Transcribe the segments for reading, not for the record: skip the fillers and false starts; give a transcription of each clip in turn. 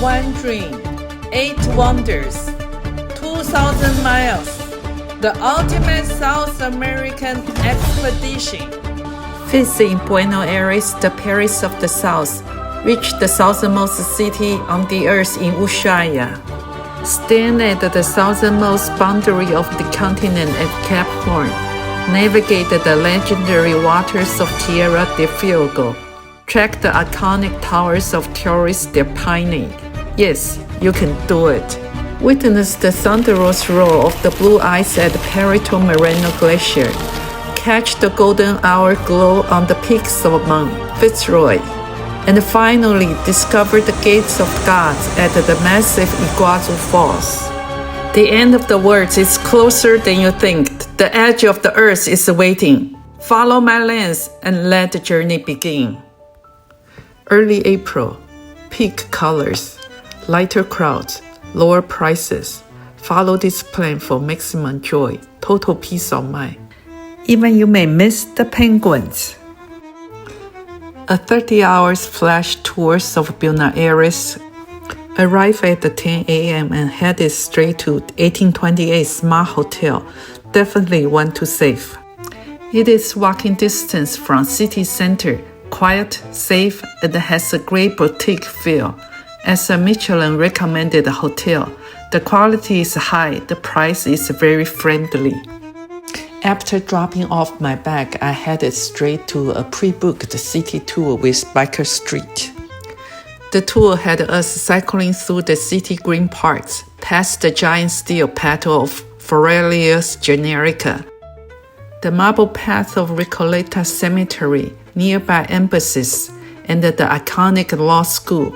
One Dream, 8 Wonders, 2,000 miles, the ultimate South American expedition. Visit Buenos Aires, the Paris of the South. Reach the southernmost city on the earth in Ushuaia. Stand at the southernmost boundary of the continent at Cape Horn. Navigate the legendary waters of Tierra del Fuego. Track the iconic towers of Torres del Paine. Yes, you can do it. Witness the thunderous roar of the blue ice at Perito Moreno Glacier. Catch the golden hour glow on the peaks of Mount Fitzroy. And finally, discover the gates of gods at the massive Iguazu Falls. The end of the world is closer than you think. The edge of the earth is waiting. Follow my lens and let the journey begin. Early April, peak colors, lighter crowds, lower prices. Follow this plan for maximum joy, total peace of mind. Even you may miss the penguins. A 30 hours flash tour of Buenos Aires. Arrive at 10 a.m. and headed straight to 1828 Smart Hotel. Definitely one to save. It is walking distance from city center, quiet, safe, and has a great boutique feel. As a Michelin recommended hotel, the quality is high, the price is very friendly. After dropping off my bag, I headed straight to a pre-booked city tour with Biker Street. The tour had us cycling through the city green parks, past the giant steel petal of Forelius Generica, the marble path of Recoleta Cemetery, nearby embassies, and the iconic law school.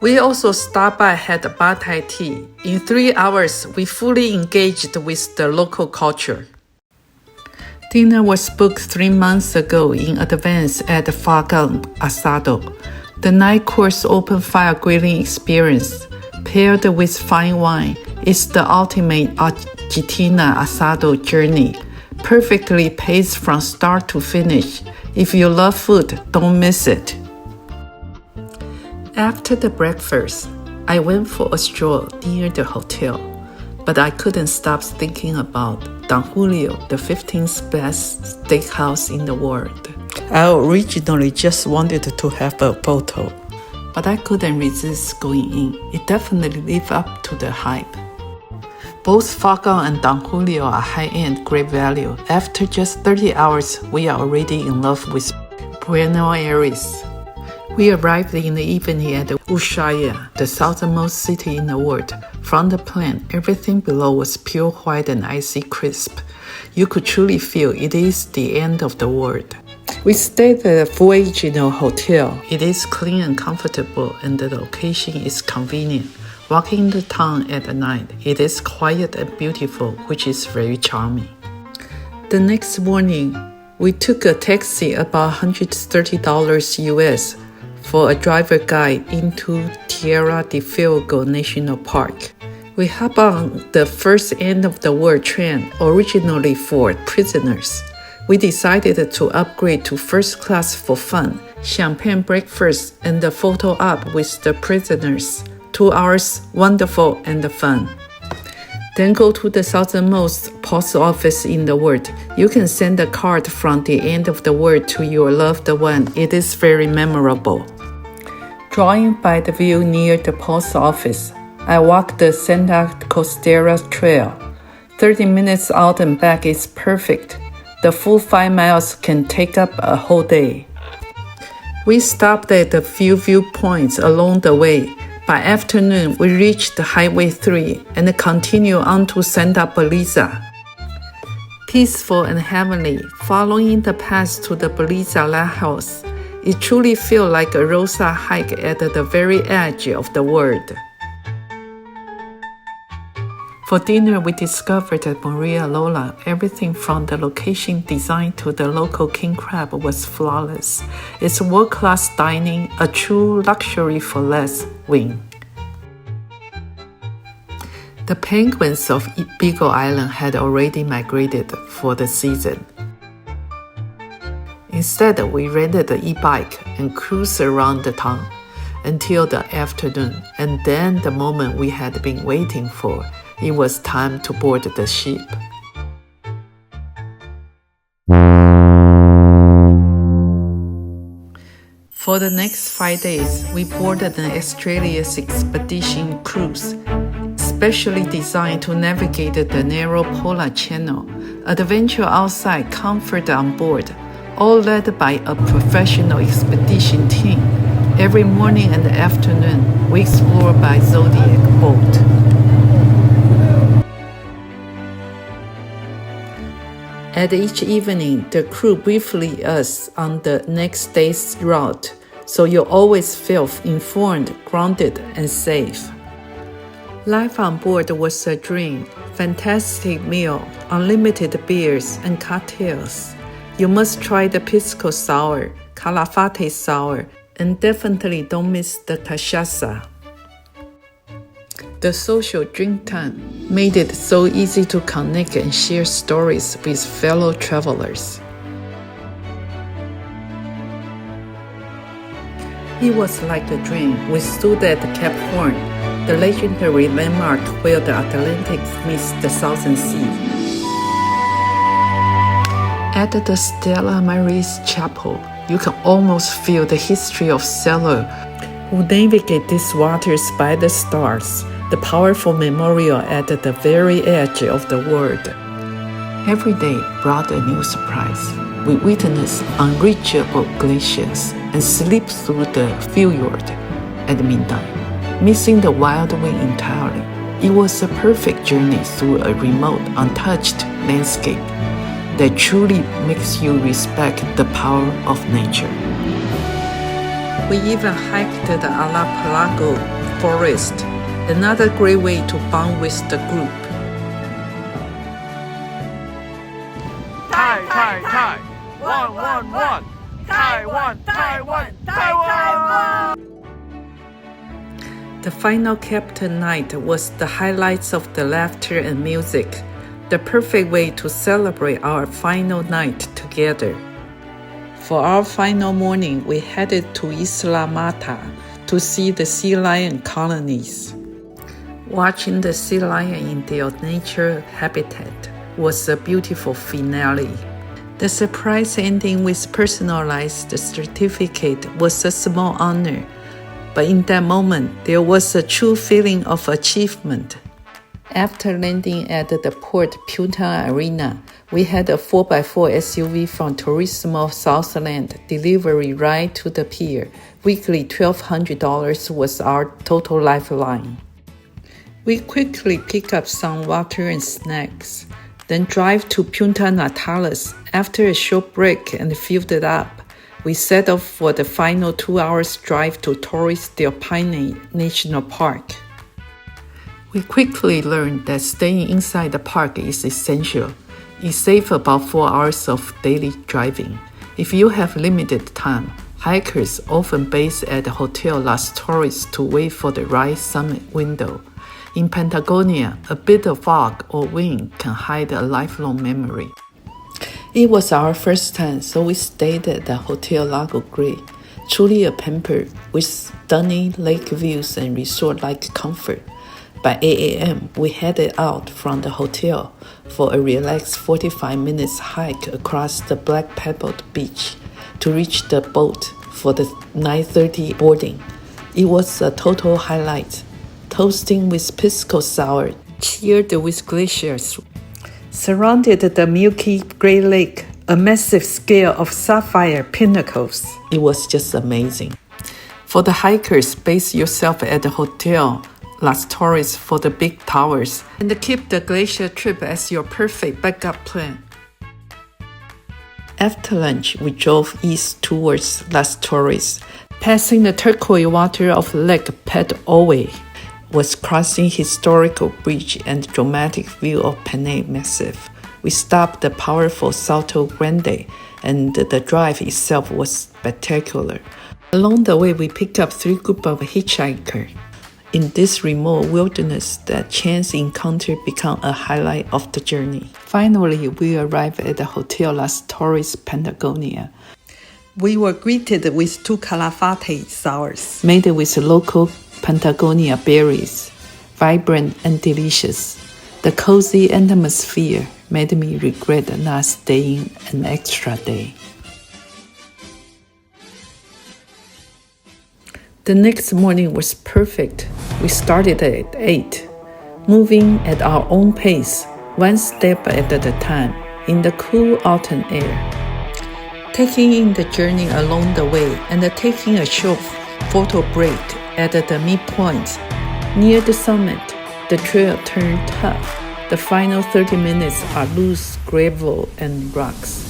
We also stopped by had Batai tea. In 3 hours, we fully engaged with the local culture. Dinner was booked 3 months ago in advance at Fogón Asado. The 9-course open fire grilling experience, paired with fine wine, is the ultimate Argentina asado journey. Perfectly paced from start to finish. If you love food, don't miss it. After the breakfast, I went for a stroll near the hotel, but I couldn't stop thinking about Don Julio, the 15th best steakhouse in the world. I originally just wanted to have a photo, but I couldn't resist going in. It definitely lived up to the hype. Both Fogón and Don Julio are high-end, great value. After just 30 hours, we are already in love with Buenos Aires. We arrived in the evening at Ushuaia, the southernmost city in the world. From the plane, everything below was pure white and icy crisp. You could truly feel it is the end of the world. We stayed at a Fueguino hotel. It is clean and comfortable, and the location is convenient. Walking the town at night, it is quiet and beautiful, which is very charming. The next morning, we took a taxi about $130 US for a driver guide into Tierra del Fuego National Park. We hop on the first end of the world train, originally for prisoners. We decided to upgrade to first class for fun, champagne breakfast, and the photo op with the prisoners. 2 hours, wonderful and fun. Then go to the southernmost post office in the world. You can send a card from the end of the world to your loved one. It is very memorable. Drawing by the view near the post office, I walked the Santa Costera Trail. 30 minutes out and back is perfect. The full 5 miles can take up a whole day. We stopped at a few viewpoints along the way. By afternoon, we reached Highway 3 and continued on to Santa Beliza. Peaceful and heavenly, following the path to the Beliza Lighthouse, it truly feels like a Rosa hike at the very edge of the world. For dinner, we discovered at Maria Lola, everything from the location design to the local king crab was flawless. It's world-class dining, a true luxury for less win. The penguins of Beagle Island had already migrated for the season. Instead, we rented an e-bike and cruised around the town. until the afternoon, and then the moment we had been waiting for. It was time to board the ship. For the next 5 days, we boarded an Australia's expedition cruise, specially designed to navigate the narrow polar channel. Adventure outside, comfort on board, all led by a professional expedition team. Every morning and afternoon, we explore by Zodiac boat. At each evening, the crew briefly us on the next day's route, so you always feel informed, grounded, and safe. Life on board was a dream. Fantastic meal, unlimited beers and cocktails. You must try the pisco sour, Calafate sour, and definitely don't miss the cachaça. The social drink time made it so easy to connect and share stories with fellow travelers. It was like a dream. We stood at Cape Horn, the legendary landmark where the Atlantic meets the Southern Sea. At the Stella Maris Chapel, you can almost feel the history of sailors who navigate these waters by the stars, the powerful memorial at the very edge of the world. Every day brought a new surprise. We witnessed unreachable glaciers and slipped through the fjord at midnight, missing the wild wind entirely. It was a perfect journey through a remote, untouched landscape that truly makes you respect the power of nature. We even hiked the Arapalago forest, another great way to bond with the group. Thai, 111, Taiwan. The final Captain night was the highlights of the laughter and music, the perfect way to celebrate our final night together. For our final morning, we headed to Isla Mata to see the sea lion colonies. Watching the sea lion in their natural habitat was a beautiful finale. The surprise ending with personalized certificate was a small honor, but in that moment, there was a true feeling of achievement. After landing at the port Punta Arena, we had a 4x4 SUV from Turismo Southland delivery right to the pier. Weekly $1,200 was our total lifeline. We quickly pick up some water and snacks, then drive to Punta Natales. After a short break and filled it up, we set off for the final 2 hours drive to Torres del Paine National Park. We quickly learned that staying inside the park is essential. It saves about 4 hours of daily driving. If you have limited time, hikers often base at Hotel Las Torres to wait for the right summit window. In Patagonia, a bit of fog or wind can hide a lifelong memory. It was our first time, so we stayed at the Hotel Lago Grey, truly a pamper with stunning lake views and resort-like comfort. By 8 a.m., we headed out from the hotel for a relaxed 45 minutes hike across the Black Pebbled Beach to reach the boat for the 9:30 boarding. It was a total highlight. Toasting with pisco sour, cheered with glaciers, surrounded the milky Great Lake, a massive scale of sapphire pinnacles. It was just amazing. For the hikers, base yourself at the Hotel Las Torres for the big towers and keep the glacier trip as your perfect backup plan. After lunch, we drove east towards Las Torres, passing the turquoise water of Lake Pet Owe, was crossing historical bridge and dramatic view of Panay Massif. We stopped the powerful Salto Grande, and the drive itself was spectacular. Along the way, we picked up 3 groups of hitchhikers. In this remote wilderness, that chance encounter became a highlight of the journey. Finally, we arrived at the Hotel Las Torres Patagonia. We were greeted with 2 Calafate sours made with local Patagonia berries, vibrant and delicious. The cozy atmosphere made me regret not staying an extra day. The next morning was perfect. We started at 8, moving at our own pace, one step at a time, in the cool autumn air. Taking in the journey along the way and taking a short photo break at the midpoint. Near the summit, the trail turned tough. The final 30 minutes are loose gravel and rocks.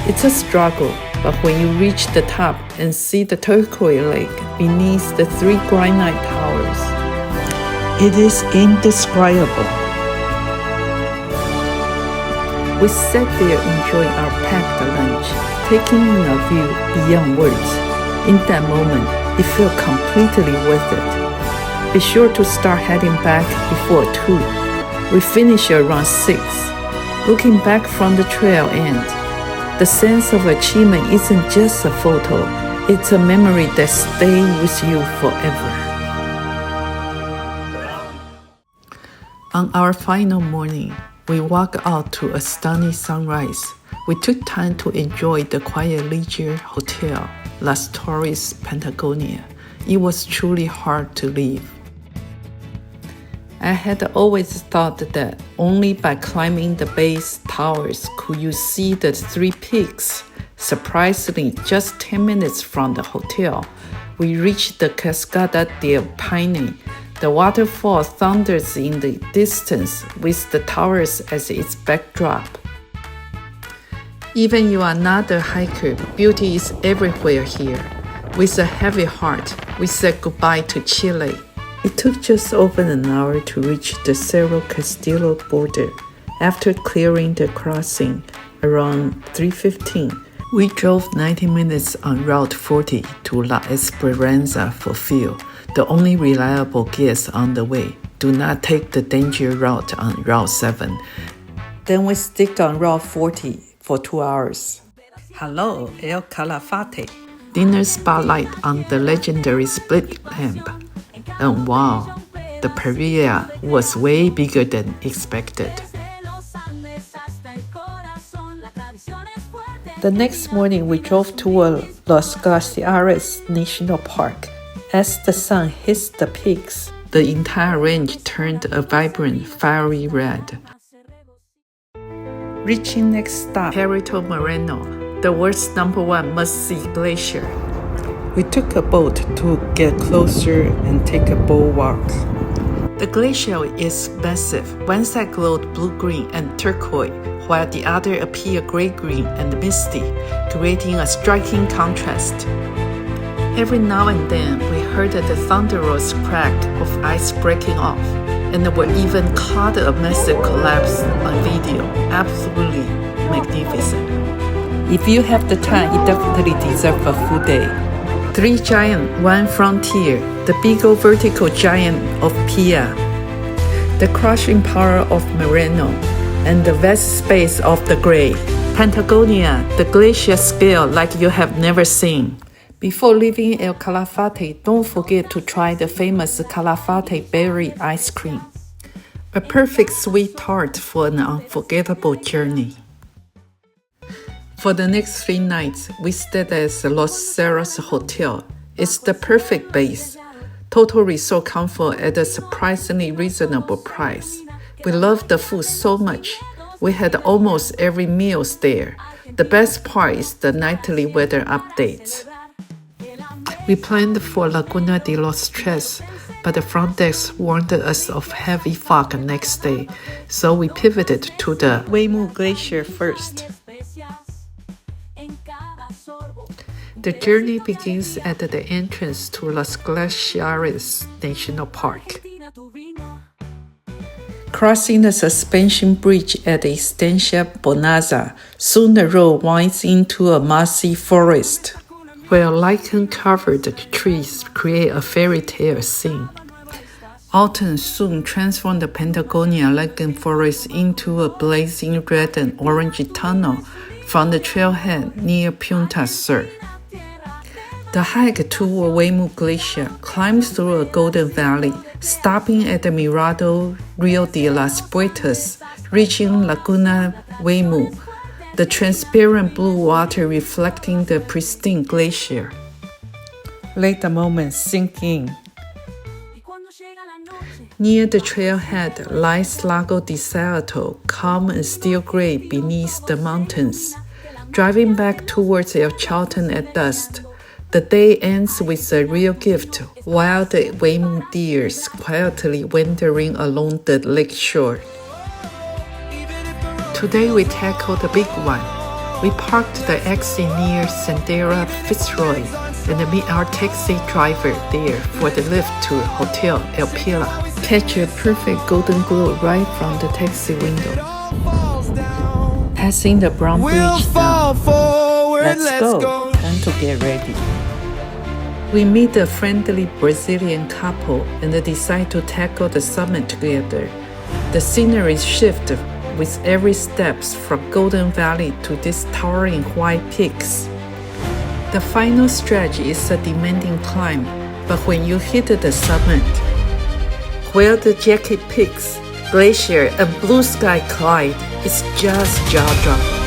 It's a struggle, but when you reach the top and see the turquoise lake beneath the 3 granite towers, it is indescribable. We sat there enjoying our packed lunch, taking in a view beyond words. In that moment, it felt completely worth it. Be sure to start heading back before 2. We finished around 6. Looking back from the trail end, the sense of achievement isn't just a photo, it's a memory that stays with you forever. On our final morning, we walked out to a stunning sunrise. We took time to enjoy the quiet leisure hotel, Las Torres, Patagonia. It was truly hard to leave. I had always thought that only by climbing the base towers could you see the 3 peaks. Surprisingly, just 10 minutes from the hotel, we reached the Cascada del Paine. The waterfall thunders in the distance with the towers as its backdrop. Even you are not a hiker, beauty is everywhere here. With a heavy heart, we said goodbye to Chile. It took just over an hour to reach the Cerro Castillo border. After clearing the crossing around 3:15, we drove 90 minutes on Route 40 to La Esperanza for fuel, the only reliable gas on the way. Do not take the danger route on Route 7. Then we stick on Route 40 for 2 hours. Hello, El Calafate. Dinner spotlight on the legendary split lamp. And wow, the paella was way bigger than expected. The next morning, we drove toward Los Glaciares National Park. As the sun hits the peaks, the entire range turned a vibrant, fiery red. Reaching next stop, Perito Moreno, the world's #1 must-see glacier. We took a boat to get closer and take a boat walk. The glacier is massive. One side glowed blue-green and turquoise, while the other appeared gray-green and misty, creating a striking contrast. Every now and then, we heard the thunderous crack of ice breaking off, and we even caught a massive collapse on video. Absolutely magnificent. If you have the time, it definitely deserves a full day. 3 giants, 1 frontier, the big old vertical giant of Pia, the crushing power of Moreno, and the vast space of the Gray. Patagonia, the glacier scale like you have never seen. Before leaving El Calafate, don't forget to try the famous Calafate berry ice cream. A perfect sweet tart for an unforgettable journey. For the next 3 nights, we stayed at the Los Cerros Hotel. It's the perfect base. Total resort comfort at a surprisingly reasonable price. We loved the food so much. We had almost every meal there. The best part is the nightly weather updates. We planned for Laguna de los Tres, but the front desk warned us of heavy fog next day, so we pivoted to the Huemuy Glacier first. The journey begins at the entrance to Los Glaciares National Park. Crossing the suspension bridge at the Estancia Bonaza, soon the road winds into a mossy forest, where lichen-covered trees create a fairy tale scene. Autumn soon transformed the Patagonia lichen forest into a blazing red and orange tunnel from the trailhead near Punta Sur. The hike to Waimu Glacier climbs through a golden valley, stopping at the Mirador Rio de las Puertas, reaching Laguna Waimu, the transparent blue water reflecting the pristine glacier. Let the moment sink in. Near the trailhead lies Lago di Salto, calm and still gray beneath the mountains. Driving back towards El Chalten at dusk, the day ends with a real gift, while the Waimu deers quietly wandering along the lake shore. Today we tackled the big one. We parked the taxi near Sendera Fitzroy and meet our taxi driver there for the lift to Hotel El Pila. Catch a perfect golden glow right from the taxi window. Passing the brown bridge down. Let's go. Time to get ready. We meet a friendly Brazilian couple and decide to tackle the summit together. The scenery shifts with every step from Golden Valley to these towering white peaks. The final stretch is a demanding climb, but when you hit the summit, where the jagged peaks, glacier, and blue sky collide, it's just jaw-dropping.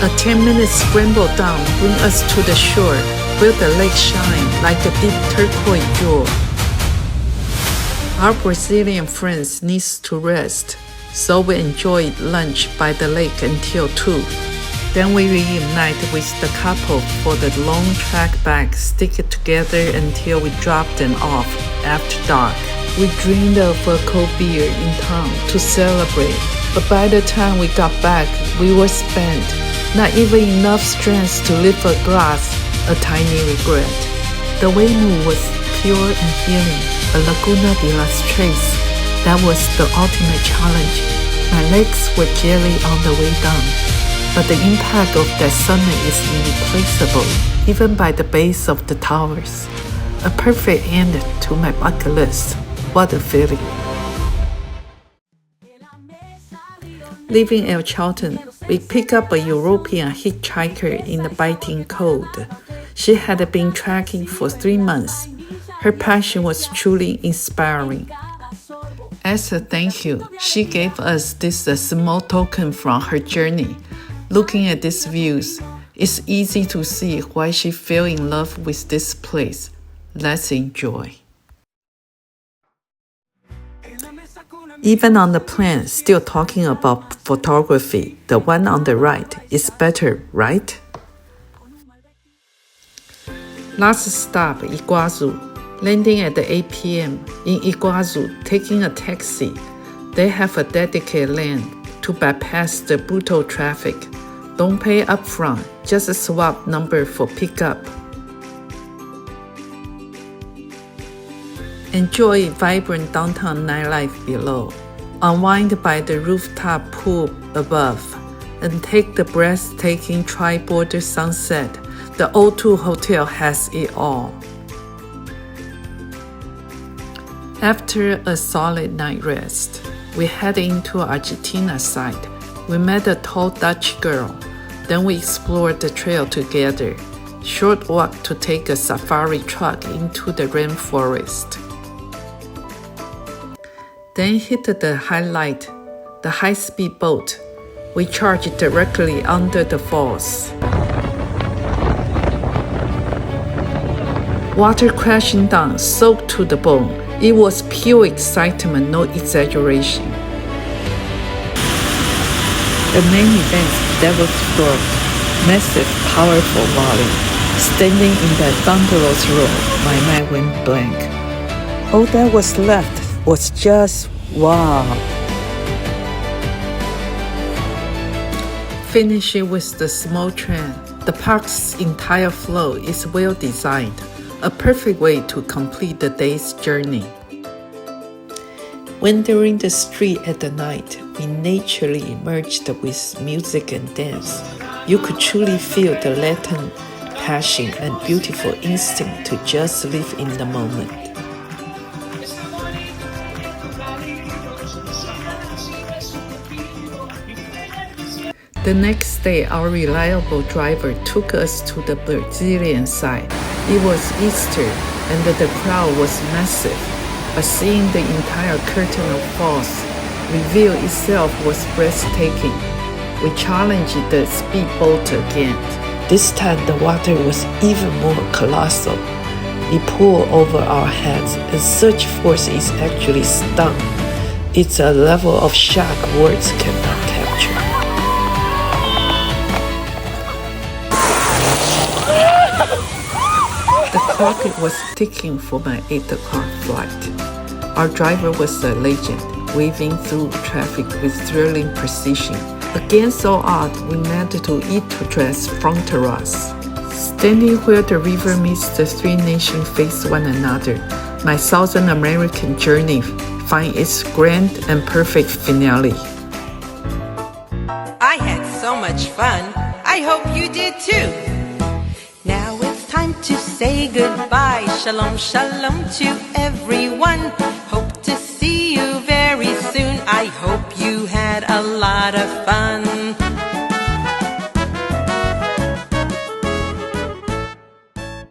A 10-minute scramble down brings us to the shore, where the lake shines like a deep turquoise jewel. Our Brazilian friends need to rest, so we enjoyed lunch by the lake until 2. Then we reunite with the couple for the long trek back, stick it together until we drop them off after dark. We dreamed of a cold beer in town to celebrate, but by the time we got back, we were spent. Not even enough strength to lift a glass, a tiny regret. The Waimu was pure and healing, a Laguna de las Tres. That was the ultimate challenge. My legs were jelly on the way down, but the impact of that summit is irreplaceable, even by the base of the towers. A perfect end to my bucket list. What a feeling. Leaving El Chalten, we pick up a European hitchhiker in the biting cold. She had been trekking for 3 months. Her passion was truly inspiring. As a thank you, she gave us this small token from her journey. Looking at these views, it's easy to see why she fell in love with this place. Let's enjoy. Even on the plane, still talking about photography, the one on the right is better, right? Last stop, Iguazu. Landing at the 8 p.m. in Iguazu, taking a taxi. They have a dedicated lane to bypass the brutal traffic. Don't pay upfront, just swap number for pickup. Enjoy vibrant downtown nightlife below. Unwind by the rooftop pool above, and take the breathtaking tri-border sunset. The O2 Hotel has it all. After a solid night rest, we head into Argentina side. We met a tall Dutch girl. Then we explored the trail together. Short walk to take a safari truck into the rainforest. Then hit the highlight, the high-speed boat. We charged directly under the falls. Water crashing down, soaked to the bone. It was pure excitement, no exaggeration. The main event, Devil's Rock, massive, powerful volley. Standing in that thunderous roar, my mind went blank. All that was left was just wow. Finishing with the small train, the park's entire flow is well designed, a perfect way to complete the day's journey. Wandering the street at the night, we naturally merged with music and dance. You could truly feel the latent passion and beautiful instinct to just live in the moment. The next day, our reliable driver took us to the Brazilian side. It was Easter, and the crowd was massive, but seeing the entire curtain of falls reveal itself was breathtaking. We challenged the speedboat again. This time, the water was even more colossal. It pulled over our heads, and such force is actually stunned. It's a level of shock words cannot capture. The clock was ticking for my 8 o'clock flight. Our driver was a legend, weaving through traffic with thrilling precision. Against all odds, we met to Iturras's front terrace. Standing where the river meets the three nations face one another, my Southern American journey finds its grand and perfect finale. I had so much fun. I hope you did too. Now it's time to say goodbye. Shalom, shalom to everyone. Hope to see you very soon. I hope you had a lot of fun.